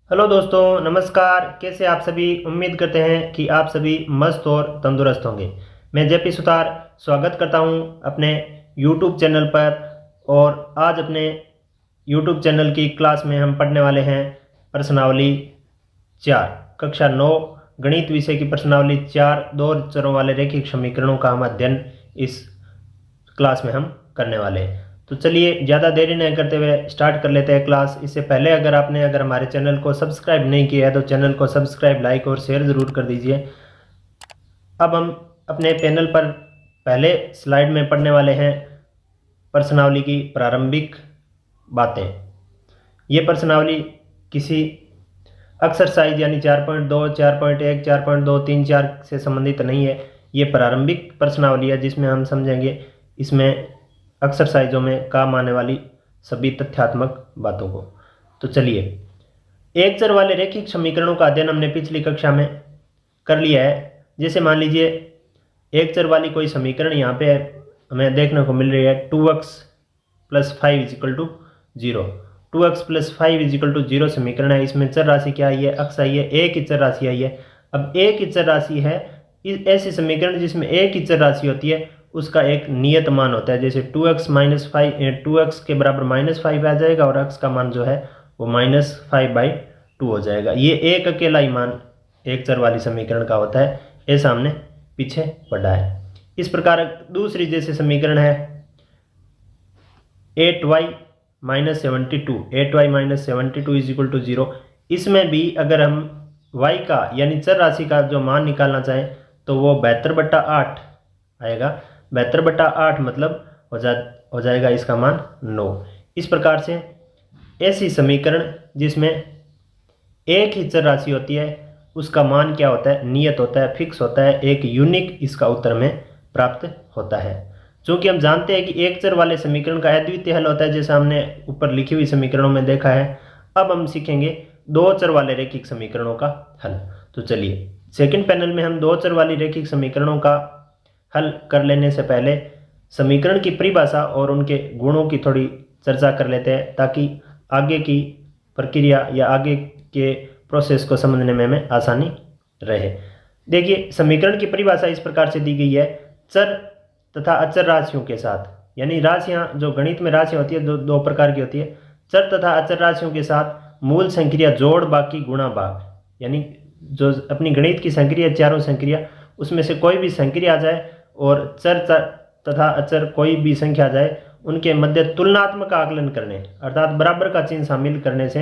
Hello दोस्तों, नमस्कार। कैसे आप सभी? उम्मीद करते हैं कि आप सभी मस्त और तंदुरुस्त होंगे। मैं जेपी सुतार स्वागत करता हूं अपने यूट्यूब चैनल पर। और आज अपने यूट्यूब चैनल की क्लास में हम पढ़ने वाले हैं प्रश्नावली 4, कक्षा 9 गणित विषय की प्रश्नावली 4 दो चरों वाले रैखिक समीकरणों का हम अध्ययन इस क्लास में हम करने वाले हैं। तो चलिए ज़्यादा देरी नहीं करते हुए स्टार्ट कर लेते हैं क्लास। इससे पहले अगर हमारे चैनल को सब्सक्राइब नहीं किया है तो चैनल को सब्सक्राइब, लाइक और शेयर ज़रूर कर दीजिए। अब हम अपने पैनल पर पहले स्लाइड में पढ़ने वाले हैं प्रश्नावली की प्रारंभिक बातें। ये प्रश्नावली किसी एक्सरसाइज यानी 4.2, 4.1, 4.2, 3, 4 से संबंधित नहीं है। ये प्रारंभिक प्रश्नावली है जिसमें हम समझेंगे इसमें एक्सरसाइजों में काम आने वाली सभी तथ्यात्मक बातों को। तो चलिए, एक चर वाले रैखिक समीकरणों का अध्ययन हमने पिछली कक्षा में कर लिया है। जैसे मान लीजिए एक चर वाली कोई समीकरण यहाँ पे हमें देखने को मिल रही है 2x + 5 = 0। 2x + 5 = 0 समीकरण है। इसमें चर राशि क्या आई है? x आई है, एक ही चर राशि आई है। अब एक ही चर राशि है, ऐसी समीकरण जिसमें एक ही चर राशि होती है उसका एक नियत मान होता है। जैसे 2x - 5, 2x के बराबर -5 आ जाएगा और x का मान जो है वो -5/2 हो जाएगा। ये एक अकेला ही मान एक चर वाली समीकरण का होता है। ऐसा हमने पीछे पढ़ा है। इस प्रकार दूसरी जैसे समीकरण है 8y - 72, 8y - 72 = 0। इसमें भी अगर हम y का यानी चर राशि का जो मान निकालना चाहें तो वो 72/8 आएगा। 72/8 मतलब हो जाएगा इसका मान 9। इस प्रकार से ऐसी समीकरण जिसमें एक ही चर राशि होती है उसका मान क्या होता है? नियत होता है, फिक्स होता है, एक यूनिक इसका उत्तर में प्राप्त होता है। क्योंकि हम जानते हैं कि एक चर वाले समीकरण का अद्वितीय हल होता है, जैसा हमने ऊपर लिखी हुई समीकरणों में देखा है। अब हम सीखेंगे दो चर वाले रैखिक समीकरणों का हल। तो चलिए, सेकंड पैनल में हम दो चर वाली रैखिक समीकरणों का हल कर लेने से पहले समीकरण की परिभाषा और उनके गुणों की थोड़ी चर्चा कर लेते हैं, ताकि आगे की प्रक्रिया या आगे के प्रोसेस को समझने में हमें आसानी रहे। देखिए, समीकरण की परिभाषा इस प्रकार से दी गई है। चर तथा अचर राशियों के साथ, यानी राशियां, जो गणित में राशियां होती है दो प्रकार की होती है। चर तथा अचर राशियों के साथ मूल संक्रिया जोड़ बाकी गुणा भाग, यानी जो अपनी गणित की संक्रिया चारों संक्रिया उसमें से कोई भी संक्रिया आ जाए और चर तथा अचर कोई भी संख्या आ जाए, उनके मध्य तुलनात्मक आकलन करने अर्थात बराबर का चिन्ह शामिल करने से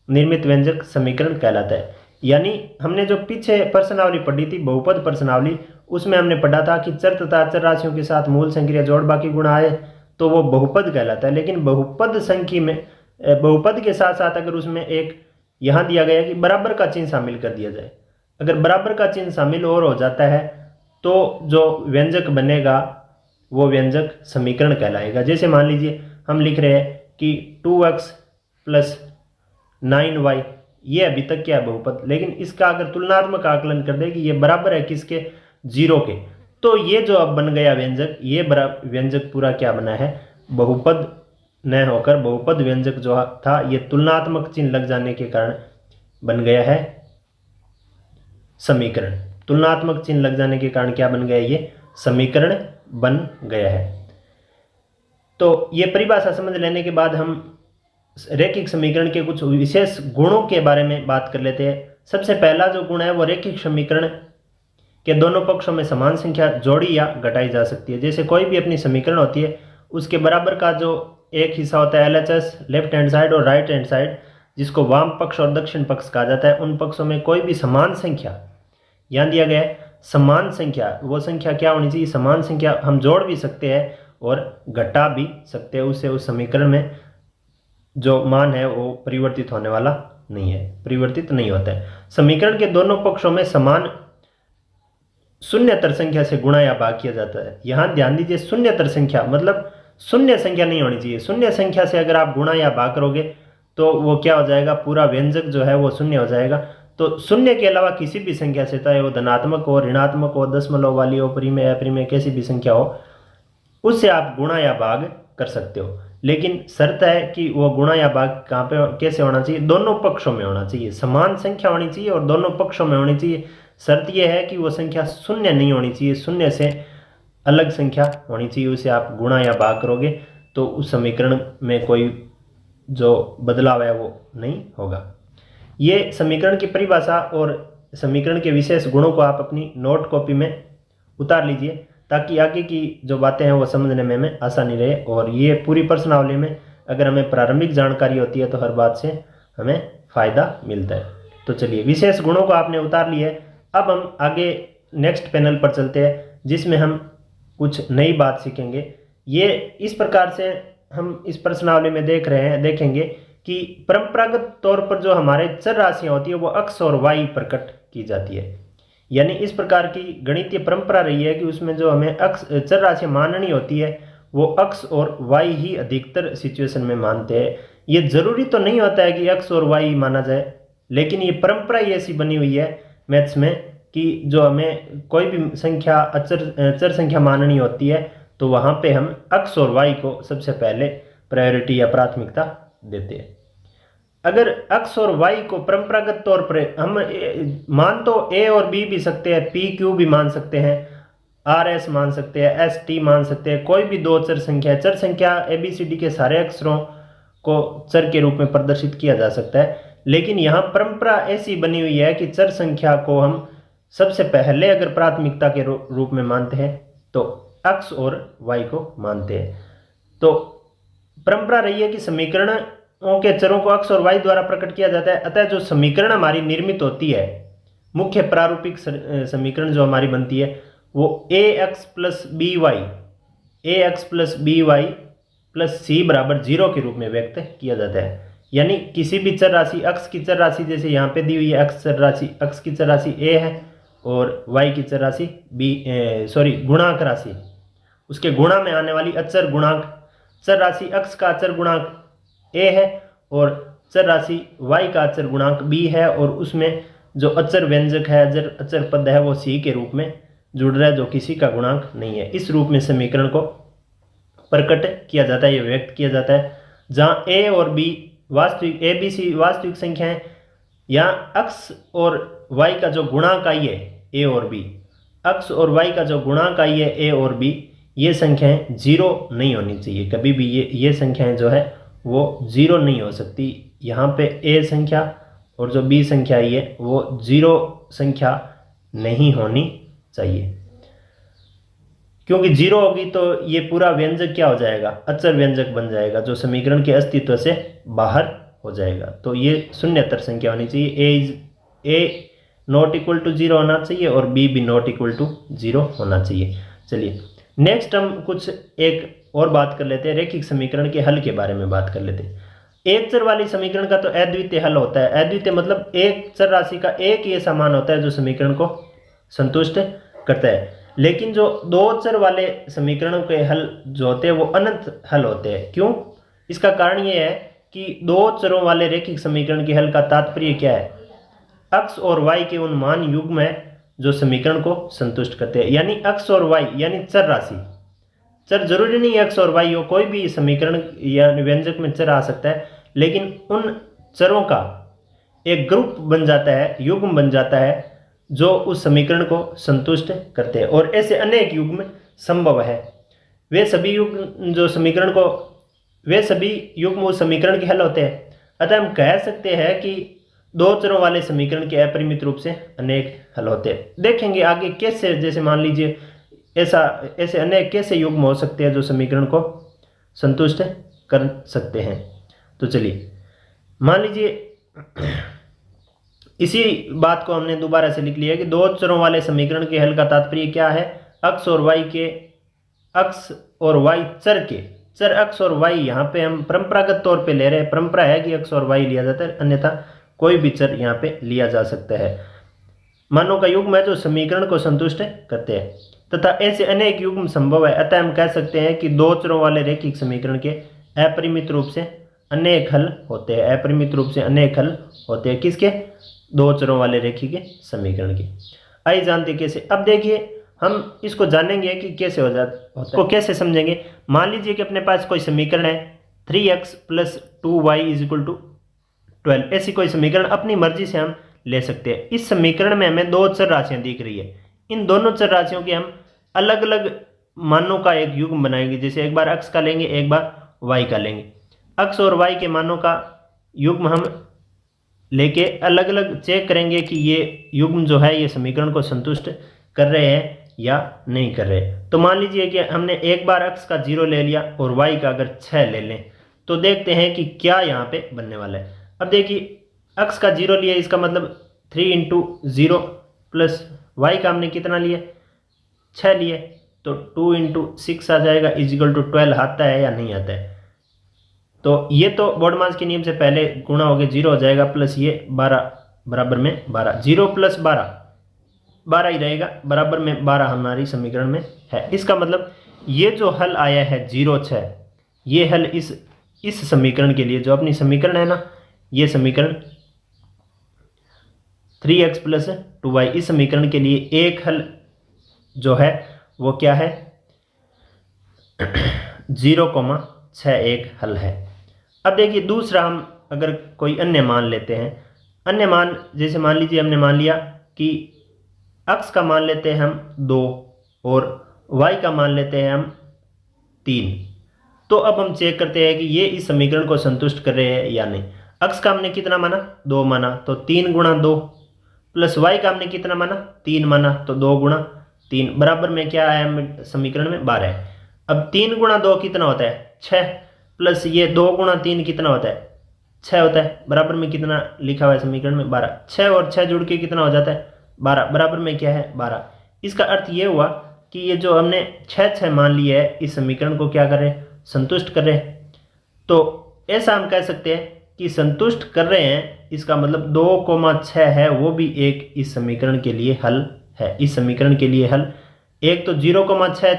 निर्मित व्यंजक समीकरण कहलाता है। यानी हमने जो पीछे प्रश्नावली पढ़ी थी, बहुपद प्रश्नावली, उसमें हमने पढ़ा था कि चर तथा अचर राशियों के साथ मूल संक्रिया जोड़ बाकी गुणा आए तो वो बहुपद कहलाता है। लेकिन बहुपद संख्या में बहुपद के साथ साथ अगर उसमें एक यहाँ दिया गया कि बराबर का चिन्ह शामिल कर दिया जाए, अगर बराबर का चिन्ह शामिल और हो जाता है तो जो व्यंजक बनेगा वो व्यंजक समीकरण कहलाएगा। जैसे मान लीजिए हम लिख रहे हैं कि 2x + 9y, ये अभी तक क्या है? बहुपद। लेकिन इसका अगर तुलनात्मक आकलन कर दे कि ये बराबर है किसके? 0 के, तो ये जो अब बन गया व्यंजक, ये व्यंजक पूरा क्या बना है? बहुपद न होकर बहुपद व्यंजक जो था ये तुलनात्मक चिन्ह लग जाने के कारण बन गया है समीकरण। तुलनात्मक चिन्ह लग जाने के कारण क्या बन गया? ये समीकरण बन गया है। तो ये परिभाषा समझ लेने के बाद हम रैखिक समीकरण के कुछ विशेष गुणों के बारे में बात कर लेते हैं। सबसे पहला जो गुण है वो रैखिक समीकरण के दोनों पक्षों में समान संख्या जोड़ी या घटाई जा सकती है। जैसे कोई भी अपनी समीकरण होती है उसके बराबर का जो एक हिस्सा होता है LHS, लेफ्ट हैंड साइड और राइट हैंड साइड, जिसको वाम पक्ष और दक्षिण पक्ष कहा जाता है, उन पक्षों में कोई भी समान संख्या, यहाँ दिया गया है समान संख्या, वो संख्या क्या होनी चाहिए? समान संख्या हम जोड़ भी सकते हैं और घटा भी सकते हैं, उससे उस समीकरण में जो मान है वो परिवर्तित होने वाला नहीं है, परिवर्तित नहीं होता है। समीकरण के दोनों पक्षों में समान शून्यतर संख्या से गुणा या भाग किया जाता है। यहां ध्यान दीजिए, शून्यतर संख्या मतलब शून्य संख्या नहीं होनी चाहिए। शून्य संख्या से अगर आप गुणा या भाग करोगे तो वो क्या हो जाएगा? पूरा व्यंजक जो है वो शून्य हो जाएगा। तो शून्य के अलावा किसी भी संख्या से, चाहे वो धनात्मक हो, ऋणात्मक हो, दशमलव वाली हो, परिमेय, अपरिमेय, कैसी भी संख्या हो, उससे आप गुणा या भाग कर सकते हो, लेकिन शर्त है कि वो गुणा या भाग कहाँ पे कैसे होना चाहिए, दोनों पक्षों में होना चाहिए, समान संख्या होनी चाहिए और दोनों पक्षों में होनी चाहिए। शर्त यह है कि वो संख्या शून्य नहीं होनी चाहिए, शून्य से अलग संख्या होनी चाहिए, उसे आप गुणा या भाग करोगे तो उस समीकरण में कोई जो बदलाव है वो नहीं होगा। ये समीकरण की परिभाषा और समीकरण के विशेष गुणों को आप अपनी नोट कॉपी में उतार लीजिए, ताकि आगे की जो बातें हैं वो समझने में हमें आसानी रहे। और ये पूरी प्रश्नावली में अगर हमें प्रारंभिक जानकारी होती है तो हर बात से हमें फ़ायदा मिलता है। तो चलिए, विशेष गुणों को आपने उतार लिया है। अब हम आगे नेक्स्ट पैनल पर चलते हैं, जिसमें हम कुछ नई बात सीखेंगे। ये इस प्रकार से हम इस प्रश्नावली में देखेंगे कि परंपरागत तौर पर जो हमारे चर राशियाँ होती है वो अक्स और वाई प्रकट की जाती है। यानी इस प्रकार की गणितीय परंपरा रही है कि उसमें जो हमें चर राशि माननी होती है वो अक्स और वाई ही अधिकतर सिचुएशन में मानते हैं। ये जरूरी तो नहीं होता है कि अक्स और वाई माना जाए, लेकिन ये परंपरा ही ऐसी बनी हुई है मैथ्स में कि जो हमें कोई भी संख्या चर संख्या माननी होती है तो वहाँ पे हम अक्स और वाई को सबसे पहले प्रायोरिटी या प्राथमिकता देते हैं। अगर अक्स और वाई को परंपरागत तौर पर हम मान तो ए और बी भी सकते हैं, पी क्यू भी मान सकते हैं, आर एस मान सकते हैं, एस टी मान सकते हैं, कोई भी दो चर संख्या ए बी सी डी के सारे अक्षरों को चर के रूप में प्रदर्शित किया जा सकता है। लेकिन यहाँ परंपरा ऐसी बनी हुई है कि चर संख्या को हम सबसे पहले अगर प्राथमिकता के रूप में मानते हैं तो अक्स और वाई को मानते हैं। तो परंपरा रही है कि समीकरणों के चरों को अक्स और वाई द्वारा प्रकट किया जाता है। अतः जो समीकरण हमारी निर्मित होती है, मुख्य प्रारूपिक समीकरण जो हमारी बनती है वो A X plus B Y plus C बराबर 0 के रूप में व्यक्त किया जाता है। यानी किसी भी चर राशि, अक्स की चर राशि जैसे यहाँ पे दी हुई है, अक्स की चर राशि ए है और वाई की चर राशि गुणांक राशि, उसके गुणा में आने वाली अचर गुणांक, चर राशि अक्स का अचर गुणांक ए है और चर राशि वाई का अचर गुणांक बी है, और उसमें जो अचर व्यंजक है, अचर पद है वो सी के रूप में जुड़ रहा है, जो किसी का गुणांक नहीं है। इस रूप में समीकरण को प्रकट किया जाता है, ये व्यक्त किया जाता है। जहाँ ए और बी वास्तविक, ए बी सी वास्तविक संख्याएं, यहाँ अक्स और वाई का जो गुणांक आई है ए और बी, अक्स और वाई का जो गुणांक आई है ए और बी, ये संख्याएं 0 नहीं होनी चाहिए कभी भी। ये संख्याएं जो है वो 0 नहीं हो सकती। यहाँ पे ए संख्या और जो बी संख्या आई है वो 0 संख्या नहीं होनी चाहिए, क्योंकि 0 होगी तो ये पूरा व्यंजक क्या हो जाएगा, अचर व्यंजक बन जाएगा, जो समीकरण के अस्तित्व से बाहर हो जाएगा। तो ये शून्यतर संख्या होनी चाहिए, ए नॉट इक्वल टू 0 होना चाहिए और बी भी नॉट इक्वल टू 0 होना चाहिए। चलिए नेक्स्ट हम कुछ एक और बात कर लेते हैं, रैखिक समीकरण के हल के बारे में बात कर लेते हैं। एक चर वाली समीकरण का तो अद्वितीय हल होता है। अद्वितीय मतलब एक चर राशि का एक ही ऐसा मान होता है जो समीकरण को संतुष्ट करता है। लेकिन जो दो चर वाले समीकरणों के हल जो होते हैं वो अनंत हल होते हैं। क्यों? इसका कारण ये है कि दो चरों वाले रैखिक समीकरण के हल का तात्पर्य क्या है, अक्स और वाई के उन मान युग्म है जो समीकरण को संतुष्ट करते हैं। यानी अक्स और वाई यानी चर राशि, चर जरूरी नहीं अक्स और वाई हो, कोई भी समीकरण या व्यंजक में चर आ सकता है, लेकिन उन चरों का एक ग्रुप बन जाता है, युग्म बन जाता है जो उस समीकरण को संतुष्ट करते हैं। और ऐसे अनेक युग्म संभव है। वे सभी युग्म उस समीकरण के हल होते हैं। अतः हम कह सकते हैं कि दो चरों वाले समीकरण के अपरिमित रूप से अनेक हल होते हैं। देखेंगे आगे कैसे, जैसे मान लीजिए ऐसे अनेक कैसे युग्म हो सकते हैं जो समीकरण को संतुष्ट कर सकते हैं। तो चलिए मान लीजिए इसी बात को हमने दोबारा से लिख लिया कि दो चरों वाले समीकरण के हल का तात्पर्य क्या है, अक्स और वाई चर अक्स और वाई, यहाँ पे हम परंपरागत तौर पे ले रहे हैं। परंपरा है कि अक्स और वाई लिया जाता है, अन्यथा कोई भी चर यहाँ पे लिया जा सकता है। मानों का युग्म है जो समीकरण को संतुष्ट करते हैं तथा ऐसे अनेक युग्म संभव है। अतः हम कह सकते हैं कि दो चरों वाले रैखिक समीकरण के अपरिमित रूप से अनेक हल होते हैं। अपरिमित रूप से अनेक हल होते हैं किसके? दो चरों वाले रैखिक समीकरण के। आइए जानते कैसे। अब देखिए हम इसको जानेंगे कि कैसे होता है, इसको कैसे समझेंगे। मान लीजिए कि अपने पास कोई समीकरण है 3x plus 2y is equal to 12, ऐसी कोई समीकरण अपनी मर्जी से हम ले सकते हैं। इस समीकरण में हमें दो चर राशियां दिख रही है, इन दोनों चर राशियों के हम अलग अलग मानों का एक युग्म बनाएंगे। जैसे एक बार x का लेंगे, एक बार y का लेंगे। x और y के मानों का युग्म हम लेके अलग अलग चेक करेंगे कि ये युग्म जो है ये समीकरण को संतुष्ट कर रहे हैं या नहीं कर रहे। तो मान लीजिए कि हमने एक बार x का 0 ले लिया और y का अगर 6 ले लें, तो देखते हैं कि क्या यहाँ पे बनने वाला है। अब देखिए x का 0 लिया, इसका मतलब 3 इंटू 0 प्लस y का हमने कितना लिया 6 लिए, तो 2 इंटू 6 आ जाएगा इजिकल टू 12 आता है या नहीं आता है। तो ये तो बोडमास के नियम से पहले गुणा हो गया 0 हो जाएगा, प्लस ये 12 बराबर में 12, 0 प्लस 12 12 ही रहेगा, बराबर में 12 हमारी समीकरण में है। इसका मतलब ये जो हल आया है 0,6, ये हल इस समीकरण के लिए जो अपनी समीकरण है ना, ये समीकरण 3x प्लस 2y, इस समीकरण के लिए एक हल जो है वो क्या है 0,6 एक हल है। अब देखिए दूसरा, हम अगर कोई अन्य मान लेते हैं, अन्य मान जैसे मान लीजिए हमने मान लिया कि x का मान लेते हैं हम 2 और y का मान लेते हैं हम 3। तो अब हम चेक करते हैं कि ये इस समीकरण को संतुष्ट कर रहे हैं या नहीं। x का हमने कितना माना 2 माना, तो 3 गुणा 2, प्लस y का हमने कितना माना 3 माना, तो 2 गुणा 3 बराबर में क्या आया समीकरण में 12 है। अब 3 गुणा 2 कितना होता है 6, प्लस ये 2 गुणा 3 कितना होता है 6 होता है, बराबर में कितना लिखा हुआ है समीकरण में 12। 6 और 6 जुड़ के कितना हो जाता है 12, बराबर में क्या है 12। इसका अर्थ ये हुआ कि ये जो हमने 6 मान लिया है इस समीकरण को क्या कर रहे हैं संतुष्ट कर रहे हैं। तो ऐसा हम कह सकते हैं कि संतुष्ट कर रहे हैं, इसका मतलब 2,6 है वो भी एक इस समीकरण के लिए हल है। इस समीकरण के लिए हल एक तो 0,6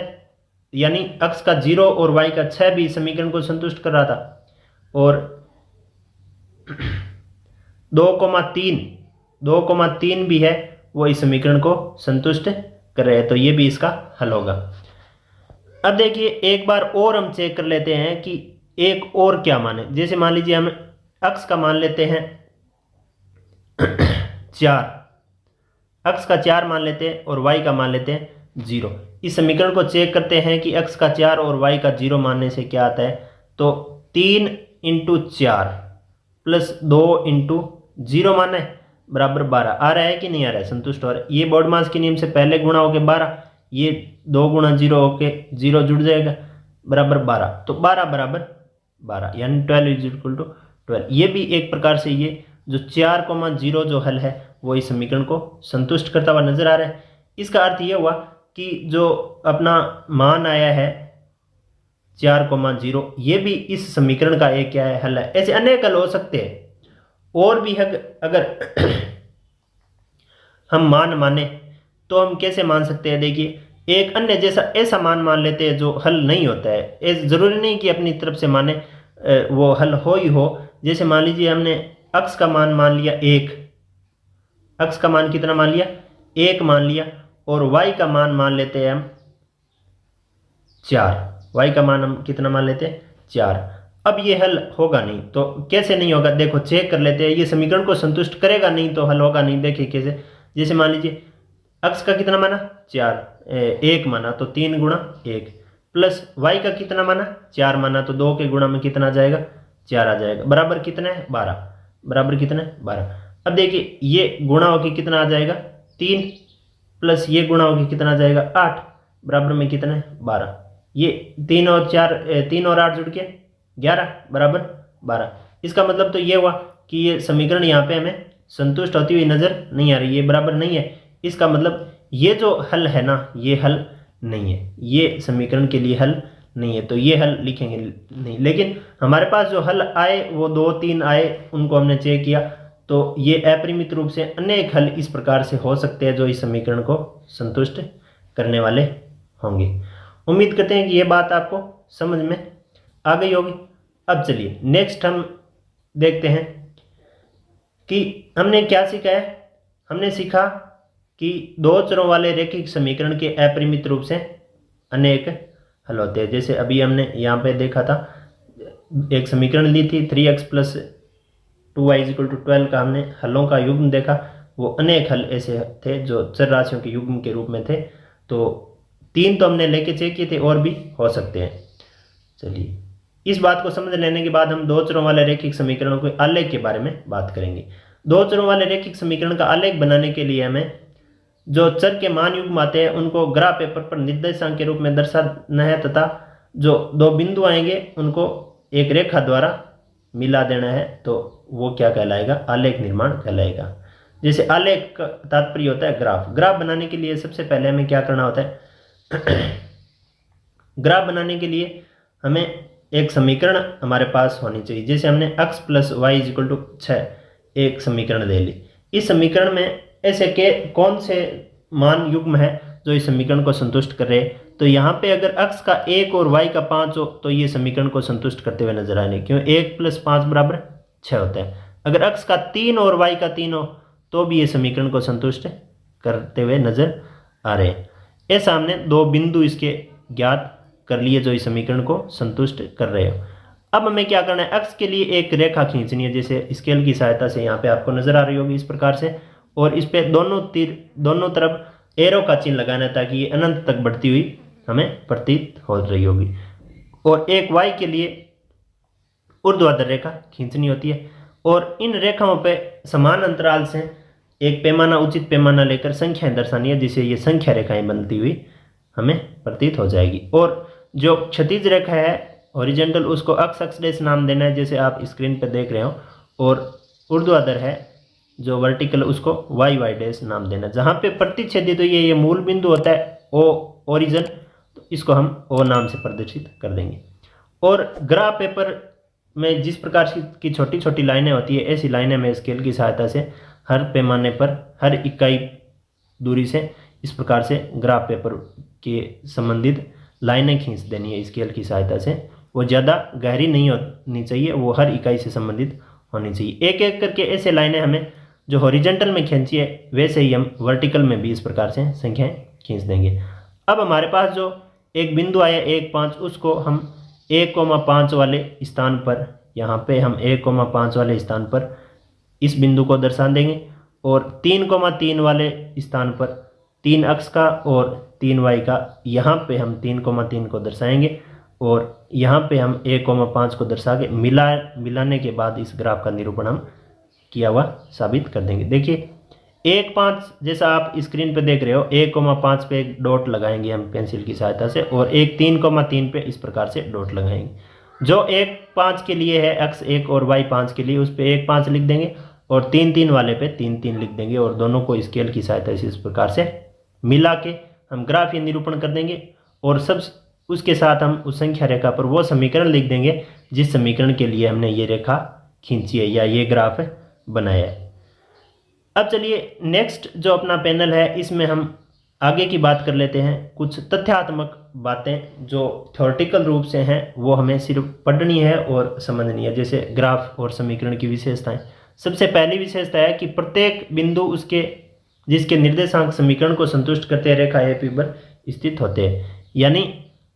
यानी x का 0 और y का 6 भी समीकरण को संतुष्ट कर रहा था, और 2,3 भी है वो इस समीकरण को संतुष्ट कर रहे हैं, तो ये भी इसका हल होगा। अब देखिए एक बार और हम चेक कर लेते हैं कि एक और क्या माने। जैसे मान लीजिए हम x का मान लेते हैं 4, x का 4 मान लेते हैं और y का मान लेते हैं 0। इस समीकरण को चेक करते हैं कि x का 4 और y का 0 मानने से क्या आता है, तो 3 इंटू 4 प्लस 2 इंटू 0 माना है बराबर 12 आ रहा है कि नहीं आ रहा है, संतुष्ट हो रहा है। ये बोडमास के नियम से पहले गुणा होके 12, ये 2 गुणा 0 होके 0 जुड़ जाएगा बराबर 12, तो 12 बराबर 12 यानी 12 इज इक्वल टू 12। ये भी एक प्रकार से ये जो 4,0 जो हल है वो इस समीकरण को संतुष्ट करता हुआ नजर आ रहा है। इसका अर्थ ये हुआ कि जो अपना मान आया है 4,0 ये भी इस समीकरण का एक क्या है हल है। ऐसे अनेक हल हो सकते हैं और भी है। अगर हम मान माने तो हम कैसे मान सकते हैं, देखिए एक अन्य जैसा ऐसा मान लेते हैं जो हल नहीं होता है। जरूरी नहीं कि अपनी तरफ से माने वो हल हो ही हो। जैसे मान लीजिए हमने x का मान लिया 1, x का मान कितना मान लिया 1 मान लिया, और y का मान लेते हैं हम 4, y का मान हम कितना मान लेते हैं 4। अब ये हल होगा नहीं, तो कैसे नहीं होगा देखो चेक कर लेते हैं। ये समीकरण को संतुष्ट करेगा नहीं तो हल होगा नहीं। देखिए कैसे, जैसे मान लीजिए x का कितना माना 4, 1 माना तो 3 गुणा 1, प्लस y का कितना माना 4 माना तो 2 के गुणा में कितना आ जाएगा 4 आ जाएगा, बराबर कितना है 12, बराबर कितना है 12। अब देखिए ये गुणा होके कितना आ जाएगा 3, प्लस ये गुणा होके कितना आ जाएगा 8, बराबर में कितना है 12। ये 3 और 8 जुड़ के 11 बराबर 12। इसका मतलब तो ये हुआ कि ये समीकरण यहाँ पे हमें संतुष्ट होती हुई नजर नहीं आ रही, ये बराबर नहीं है। इसका मतलब ये जो हल है ना ये हल नहीं है, ये समीकरण के लिए हल नहीं है, तो ये हल लिखेंगे नहीं। लेकिन हमारे पास जो हल आए वो 2-3 आए, उनको हमने चेक किया, तो ये अपरिमित रूप से अनेक हल इस प्रकार से हो सकते हैं जो इस समीकरण को संतुष्ट करने वाले होंगे। उम्मीद करते हैं कि ये बात आपको समझ में आ गई होगी। अब चलिए नेक्स्ट हम देखते हैं कि हमने क्या सीखा है। हमने सीखा कि दो चरों वाले रैखिक समीकरण के अपरिमित रूप से अनेक हल होते हैं। जैसे अभी हमने यहाँ पे देखा था, एक समीकरण ली थी 3x + 2y = 12 का हमने हलों का युग्म देखा। वो अनेक हल ऐसे थे जो चर राशियों के युग्म के रूप में थे। तो 3 तो हमने लेके चेक किए थे, और भी हो सकते हैं। चलिए, इस बात को समझ लेने के बाद हम दो चरों वाले रैखिक समीकरणों के आलेख के बारे में बात करेंगे। दो चरों वाले रैखिक समीकरण का आलेख बनाने के लिए हमें जो चर के मान युग्म आते हैं उनको ग्राफ पेपर पर निर्देशांक के रूप में दर्शाना है, तथा जो दो बिंदु आएंगे उनको एक रेखा द्वारा मिला देना है। तो वो क्या कहलाएगा? आलेख निर्माण कहलाएगा। जैसे आलेख का तात्पर्य होता है ग्राफ। ग्राफ बनाने के लिए सबसे पहले हमें क्या करना होता है? ग्राफ बनाने के लिए हमें एक समीकरण हमारे पास होनी चाहिए। जैसे हमने x + y = 6 एक समीकरण ले ली। इस समीकरण में ऐसे के कौन से मान युग्म है जो इस समीकरण को संतुष्ट कर रहे हैं? तो यहाँ पे अगर x का 1 और y का 5 हो तो ये समीकरण को संतुष्ट करते हुए नजर आने, क्यों? 1 + 5 = 6 होता है। अगर x का 3 और y का 3 हो तो भी ये समीकरण को संतुष्ट करते हुए नजर आ रहे हैं। ऐसा हमने दो बिंदु इसके ज्ञात कर लिए जो इस समीकरण को संतुष्ट कर रहे हो। अब हमें क्या करना है? x के लिए एक रेखा खींचनी है, जैसे स्केल की सहायता से यहाँ पे आपको नजर आ रही होगी इस प्रकार से, और इस पे दोनों तरफ एरो का चिन्ह लगाना है ताकि ये अनंत तक बढ़ती हुई हमें प्रतीत हो रही होगी। और एक y के लिए ऊर्ध्वाधर रेखा खींचनी होती है, और इन रेखाओं पे समान अंतराल से एक पैमाना, उचित पैमाना लेकर संख्याएं दर्शानी है, जिससे ये संख्या रेखाएं बनती हुई हमें प्रतीत हो जाएगी। और जो क्षैतिज रेखा है हॉरिजॉन्टल, उसको x डैश नाम देना है, जैसे आप स्क्रीन पर देख रहे हो। और ऊर्ध्वाधर है जो वर्टिकल, उसको y डैश नाम देना। जहाँ पे प्रतिच्छेदित तो ये मूल बिंदु होता है ओ ओरिजिन, तो इसको हम ओ नाम से प्रदर्शित कर देंगे। और ग्राफ पेपर में जिस प्रकार की छोटी छोटी लाइनें होती है, ऐसी लाइनें में स्केल की सहायता से हर पैमाने पर, हर इकाई दूरी से इस प्रकार से ग्राफ पेपर के संबंधित लाइनें खींच देनी है स्केल की सहायता से। वो ज़्यादा गहरी नहीं होनी चाहिए, वो हर इकाई से संबंधित होनी चाहिए। एक एक करके ऐसे लाइनें हमें जो हॉरिजॉन्टल में खींची है, वैसे ही हम वर्टिकल में भी इस प्रकार से संख्याएं खींच देंगे। अब हमारे पास जो एक बिंदु आया 1, 5, उसको हम 1,5 वाले स्थान पर, यहाँ पे हम 1,5 वाले स्थान पर इस बिंदु को दर्शा देंगे। और 3,3 वाले स्थान पर 3x का और 3y का, यहाँ पे हम 3,3 को दर्शाएंगे, और यहाँ पे हम 1,5 को दर्शा के मिलाने के बाद इस ग्राफ का निरूपण हम किया हुआ साबित कर देंगे। देखिए 1,5 जैसा आप स्क्रीन पे देख रहे हो, 1,5 पे एक डॉट लगाएंगे हम पेंसिल की सहायता से, और 3,3 पे इस प्रकार से डॉट लगाएंगे। जो 1,5 के लिए है x1 और y5 के लिए, उस पे 1,5 लिख देंगे, और 3,3 वाले पे 3,3 लिख देंगे, और दोनों को स्केल की सहायता से इस प्रकार से मिला के हम ग्राफ या निरूपण कर देंगे। और सब उसके साथ हम उस संख्या रेखा पर वो समीकरण लिख देंगे जिस समीकरण के लिए हमने ये रेखा खींची है या ये ग्राफ बनाया है। अब चलिए नेक्स्ट जो अपना पैनल है, इसमें हम आगे की बात कर लेते हैं। कुछ तथ्यात्मक बातें जो थ्योरेटिकल रूप से हैं वो हमें सिर्फ पढ़नी है और समझनी है, जैसे ग्राफ और समीकरण की विशेषताएं। सबसे पहली विशेषता है कि प्रत्येक बिंदु उसके जिसके निर्देशांक समीकरण को संतुष्ट करते रेखा एपी पर स्थित होते हैं। यानी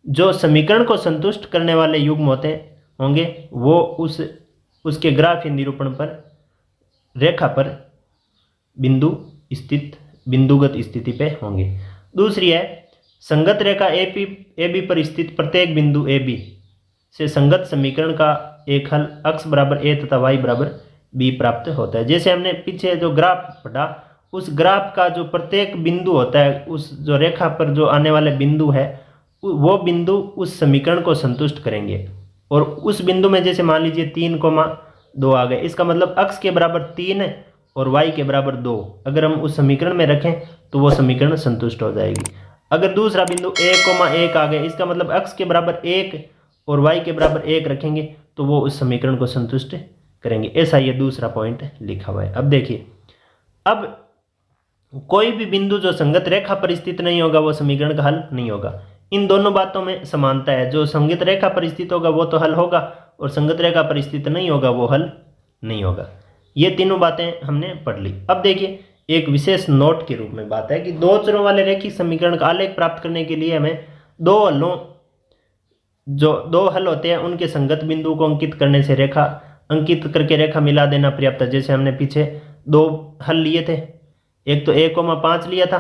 जो समीकरण को संतुष्ट करने वाले युग्म होंगे वो उसके ग्राफ या निरूपण पर रेखा पर बिंदुगत स्थिति पे होंगे। दूसरी है संगत रेखा एबी पर स्थित प्रत्येक बिंदु एबी से संगत समीकरण का एक हल x = a तथा y = b प्राप्त होता है। जैसे हमने पीछे जो ग्राफ पढ़ा, उस ग्राफ का जो प्रत्येक बिंदु होता है, उस जो रेखा पर जो आने वाले बिंदु है, वो बिंदु उस समीकरण को संतुष्ट करेंगे। और उस बिंदु में जैसे मान लीजिए 3,2 आ गए, इसका मतलब x के बराबर 3 है और y के बराबर 2 अगर हम उस समीकरण में रखें तो वो समीकरण संतुष्ट हो जाएगी। अगर दूसरा बिंदु 1,1 आ गए, इसका मतलब x के बराबर 1 और y के बराबर 1 रखेंगे तो वो उस समीकरण को संतुष्ट करेंगे। ऐसा ये दूसरा पॉइंट लिखा हुआ है। अब देखिए, अब कोई भी बिंदु जो संगत रेखा पर स्थित नहीं होगा वो समीकरण का हल नहीं होगा। इन दोनों बातों में समानता है। जो संगत रेखा पर स्थित होगा वो तो हल होगा, और संगत रेखा पर स्थित नहीं होगा वो हल नहीं होगा। ये तीनों बातें हमने पढ़ ली। अब देखिए एक विशेष नोट के रूप में बात है कि दो चरों वाले रैखिक समीकरण का आलेख प्राप्त करने के लिए हमें दो हल होते हैं उनके संगत बिंदु को अंकित करने से रेखा अंकित करके रेखा मिला देना पर्याप्त है। जैसे हमने पीछे दो हल लिए थे, एक तो 1,5 लिया था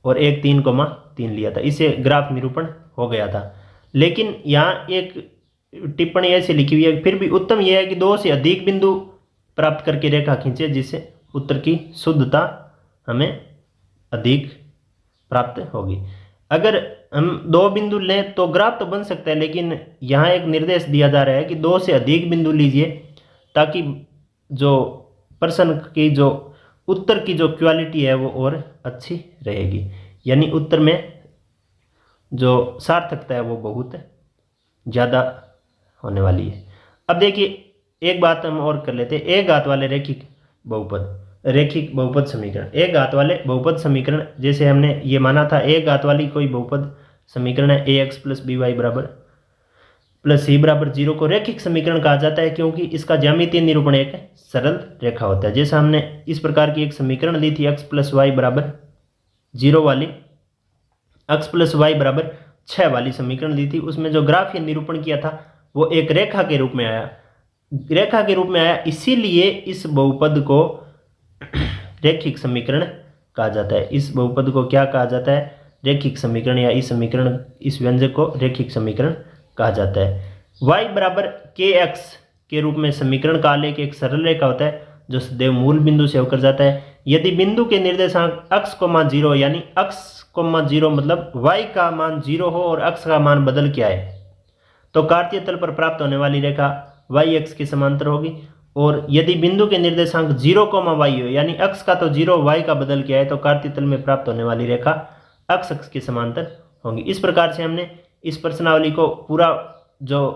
और एक 3,3 लिया था, इसे ग्राफ निरूपण हो गया था। लेकिन यहाँ एक टिप्पणी ऐसी लिखी हुई है, फिर भी उत्तम यह है कि 2 से अधिक बिंदु प्राप्त करके रेखा खींचे जिससे उत्तर की शुद्धता हमें अधिक प्राप्त होगी। अगर हम 2 बिंदु लें तो ग्राफ तो बन सकता है, लेकिन यहाँ एक निर्देश दिया जा रहा है कि 2 से अधिक बिंदु लीजिए ताकि जो प्रश्न की जो उत्तर की जो क्वालिटी है वो और अच्छी रहेगी, यानी उत्तर में जो सार्थकता है वो बहुत ज़्यादा होने वाली है। अब देखिए एक बात हम और कर लेते हैं, एक घात वाले रैखिक बहुपद समीकरण। एक घात वाले बहुपद समीकरण जैसे हमने ये माना था, एक घात वाली कोई बहुपद समीकरण है ax + by + c = 0 को रैखिक समीकरण कहा जाता है क्योंकि इसका ज्यामितीय निरूपण एक सरल रेखा होता है। जैसे हमने इस प्रकार की एक समीकरण ली थी x + y = 0 वाली, x + y = 6 वाली समीकरण ली थी, उसमें जो ग्राफीय निरूपण किया था वो एक रेखा के रूप में आया, इसीलिए इस बहुपद को रैखिक समीकरण कहा जाता है। इस बहुपद को क्या कहा जाता है? रैखिक समीकरण, या इस व्यंजक को रैखिक समीकरण कहा जाता है। y = kx के रूप में समीकरण का आलेख एक सरल रेखा होता है जो सदैव मूल बिंदु से होकर जाता है। यदि बिंदु के निर्देशांक x, 0 यानी x, 0 मतलब y का मान 0 हो और x का मान बदल के आए तो कार्तीय तल पर प्राप्त होने वाली रेखा y x के समांतर होगी। और यदि बिंदु के निर्देशांक 0, y हो यानी x का तो 0 y का बदल के आए तो कार्तीय तल में प्राप्त होने वाली रेखा x अक्ष के समांतर होगी। इस प्रकार से हमने इस प्रश्नावली को पूरा जो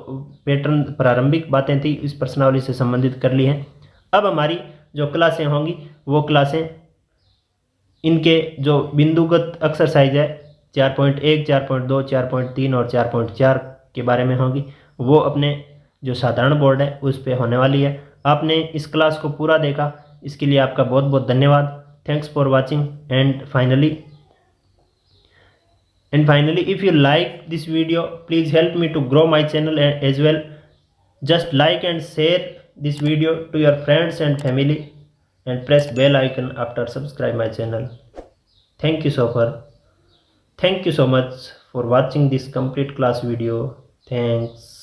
पैटर्न प्रारंभिक बातें थी इस प्रश्नावली से संबंधित कर ली हैं। अब हमारी जो क्लासें होंगी वो क्लासें इनके जो बिंदुगत एक्सरसाइज है 4.1, 4.2, 4.3 और 4.4 के बारे में होगी, वो अपने जो साधारण बोर्ड है उस पे होने वाली है। आपने इस क्लास को पूरा देखा, इसके लिए आपका बहुत बहुत धन्यवाद। Thanks for watching and finally if you like this video please help me to grow my channel as well. Just like and share this video to your friends and family and press bell icon after subscribe my channel. Thank you so much for watching this complete class video. Thanks.